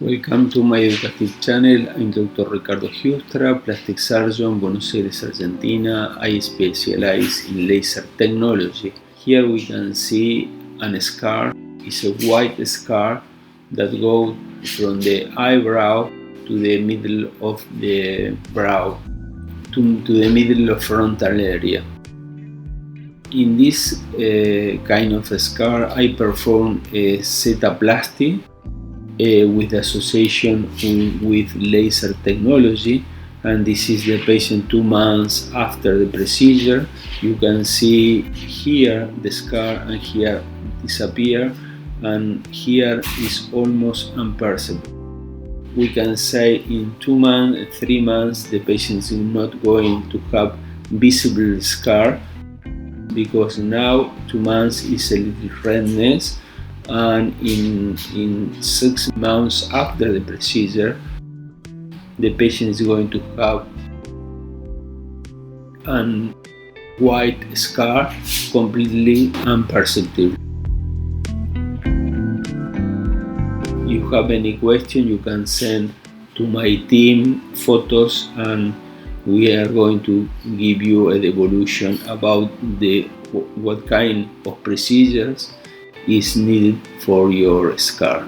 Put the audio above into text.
Welcome to my educative channel. I'm Dr. Ricardo Hoogstra, plastic surgeon, Buenos Aires, Argentina. I specialize in laser technology. Here we can see a scar. It's a white scar that goes from the eyebrow to the middle of the brow, to the middle of frontal area. In this kind of scar, I perform a setaplasty with association with laser technology, and this is the patient 2 months after the procedure. You can see here the scar and here disappear, and here is almost imperceptible. We can say in 2 months, 3 months, the patient is not going to have visible scar, because now 2 months is a little redness, and in 6 months after the procedure, the patient is going to have a white scar, completely imperceptible. If you have any question, you can send to my team photos, and we are going to give you a devolution about what kind of procedures is needed for your scar.